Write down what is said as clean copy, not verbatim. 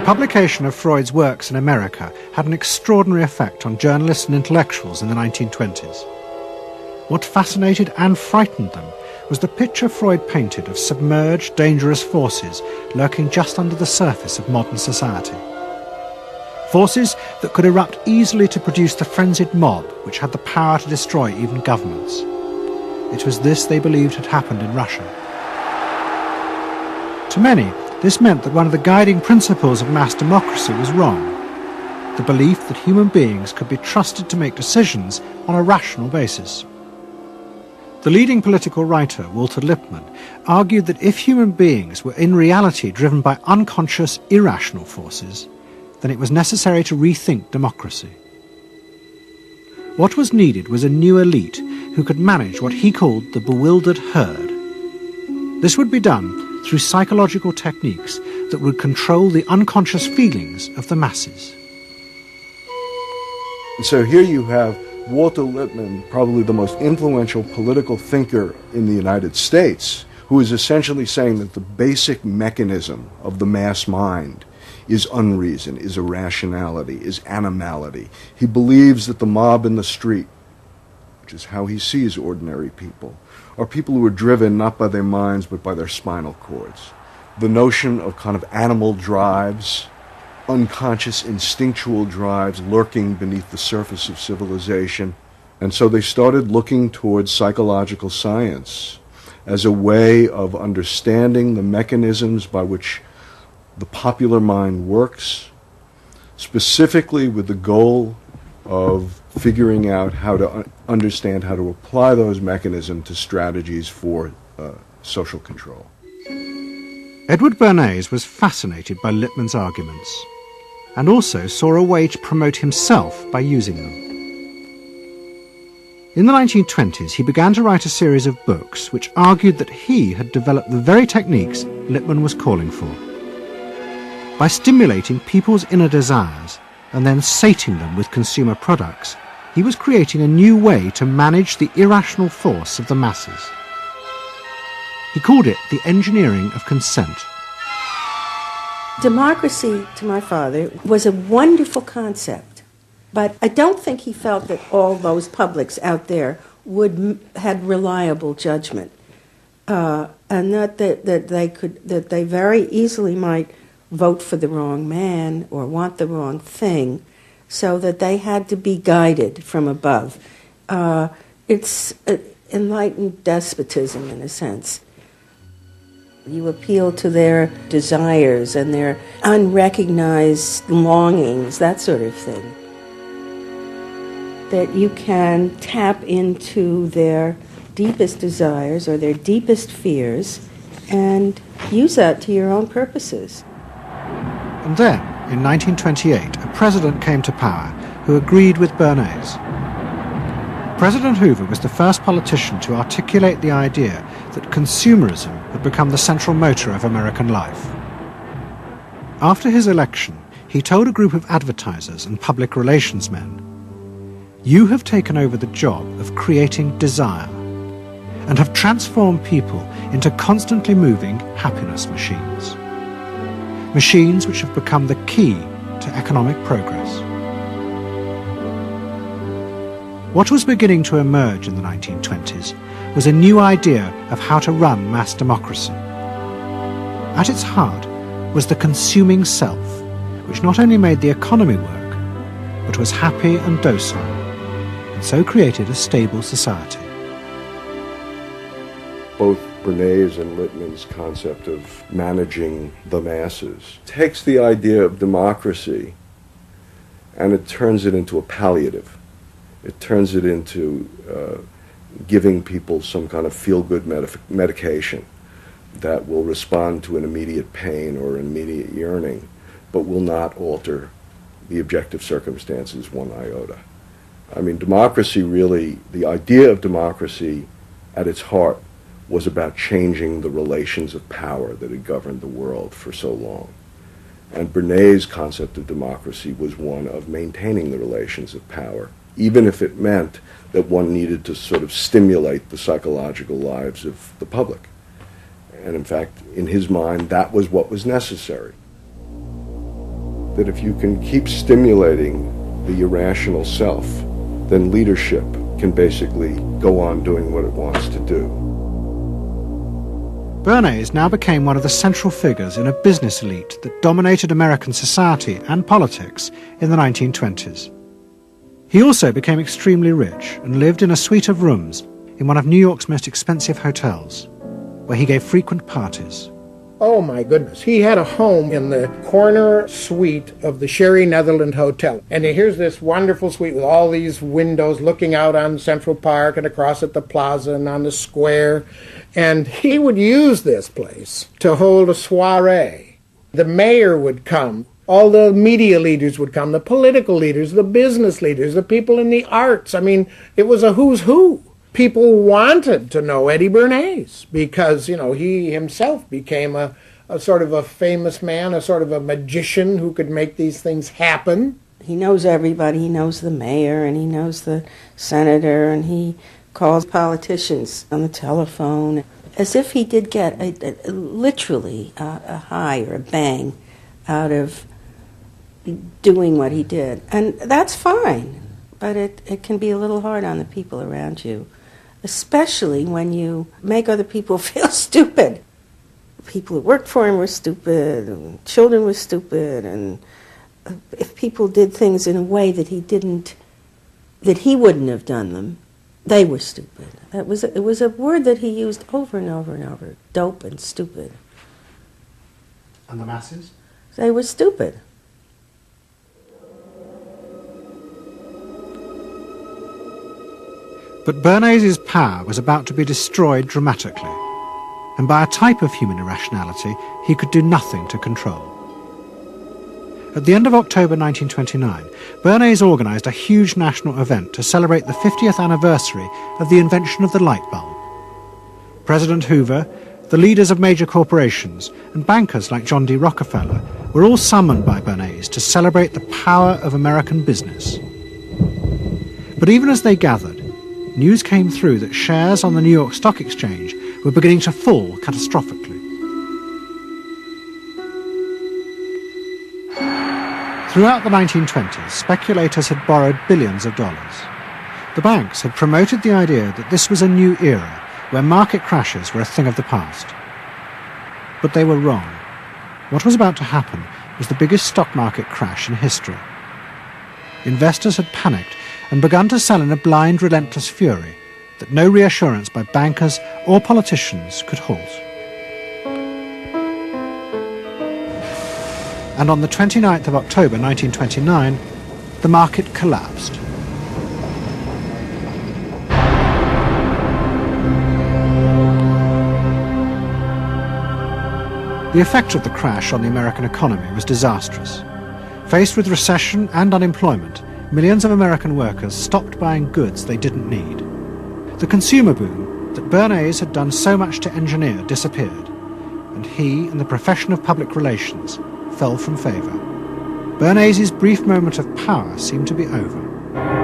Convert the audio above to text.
publication of Freud's works in America had an extraordinary effect on journalists and intellectuals in the 1920s. What fascinated and frightened them was the picture Freud painted of submerged, dangerous forces lurking just under the surface of modern society. Forces that could erupt easily to produce the frenzied mob which had the power to destroy even governments. It was this they believed had happened in Russia. To many, this meant that one of the guiding principles of mass democracy was wrong, the belief that human beings could be trusted to make decisions on a rational basis. The leading political writer, Walter Lippmann, argued that if human beings were in reality driven by unconscious, irrational forces, then it was necessary to rethink democracy. What was needed was a new elite who could manage what he called the bewildered herd. This would be done through psychological techniques that would control the unconscious feelings of the masses. So here you have Walter Lippmann, probably the most influential political thinker in the United States, who is essentially saying that the basic mechanism of the mass mind is unreason, is irrationality, is animality. He believes that the mob in the street, which is how he sees ordinary people, are people who are driven not by their minds but by their spinal cords. The notion of kind of animal drives, unconscious instinctual drives lurking beneath the surface of civilization. And so they started looking towards psychological science as a way of understanding the mechanisms by which the popular mind works, specifically with the goal of figuring out how to understand how to apply those mechanisms to strategies for social control. Edward Bernays was fascinated by Lippmann's arguments and also saw a way to promote himself by using them. In the 1920s, he began to write a series of books which argued that he had developed the very techniques Lippmann was calling for. By stimulating people's inner desires and then sating them with consumer products, he was creating a new way to manage the irrational force of the masses. He called it the engineering of consent. Democracy, to my father, was a wonderful concept, but I don't think he felt that all those publics out there had reliable judgment, and that they very easily might vote for the wrong man or want the wrong thing, so that they had to be guided from above. It's enlightened despotism in a sense. You appeal to their desires and their unrecognized longings, that sort of thing. That you can tap into their deepest desires or their deepest fears and use that to your own purposes. And then, in 1928, a president came to power who agreed with Bernays. President Hoover was the first politician to articulate the idea that consumerism had become the central motor of American life. After his election, he told a group of advertisers and public relations men, "You have taken over the job of creating desire and have transformed people into constantly moving happiness machines. Machines which have become the key to economic progress." What was beginning to emerge in the 1920s was a new idea of how to run mass democracy. At its heart was the consuming self, which not only made the economy work, but was happy and docile, and so created a stable society. Both Bernays and Lippmann's concept of managing the masses takes the idea of democracy and it turns it into a palliative. It turns it into giving people some kind of feel-good medication that will respond to an immediate pain or an immediate yearning, but will not alter the objective circumstances one iota. I mean, democracy really, the idea of democracy at its heart was about changing the relations of power that had governed the world for so long. And Bernays' concept of democracy was one of maintaining the relations of power, even if it meant that one needed to sort of stimulate the psychological lives of the public. And in fact, in his mind, that was what was necessary. that if you can keep stimulating the irrational self, then leadership can basically go on doing what it wants to do. Bernays now became one of the central figures in a business elite that dominated American society and politics in the 1920s. He also became extremely rich and lived in a suite of rooms in one of New York's most expensive hotels, where he gave frequent parties. Oh my goodness. He had a home in the corner suite of the Sherry Netherland Hotel. And here's this wonderful suite with all these windows looking out on Central Park and across at the plaza and on the square. And he would use this place to hold a soiree. The mayor would come. All the media leaders would come, the political leaders, the business leaders, the people in the arts. I mean, it was a who's who. People wanted to know Eddie Bernays because, you know, he himself became a sort of a famous man, a sort of a magician who could make these things happen. He knows everybody. He knows the mayor and he knows the senator, and he calls politicians on the telephone as if he did get literally a high or a bang out of doing what he did. And that's fine, but it can be a little hard on the people around you, especially when you make other people feel stupid. People who worked for him were stupid, and children were stupid, and if people did things in a way that he wouldn't have done them, they were stupid. It was a word that he used over and over and over, dope and stupid. And the masses? They were stupid. But Bernays' power was about to be destroyed dramatically, and by a type of human irrationality he could do nothing to control. At the end of October 1929, Bernays organised a huge national event to celebrate the 50th anniversary of the invention of the light bulb. President Hoover, the leaders of major corporations, and bankers like John D. Rockefeller were all summoned by Bernays to celebrate the power of American business. But even as they gathered, news came through that shares on the New York Stock Exchange were beginning to fall catastrophically. Throughout the 1920s, speculators had borrowed billions of dollars. The banks had promoted the idea that this was a new era where market crashes were a thing of the past. But they were wrong. What was about to happen was the biggest stock market crash in history. Investors had panicked and begun to sell in a blind, relentless fury that no reassurance by bankers or politicians could halt. And on the 29th of October 1929, the market collapsed. The effect of the crash on the American economy was disastrous. Faced with recession and unemployment, millions of American workers stopped buying goods they didn't need. The consumer boom that Bernays had done so much to engineer disappeared, and he and the profession of public relations fell from favour. Bernays' brief moment of power seemed to be over.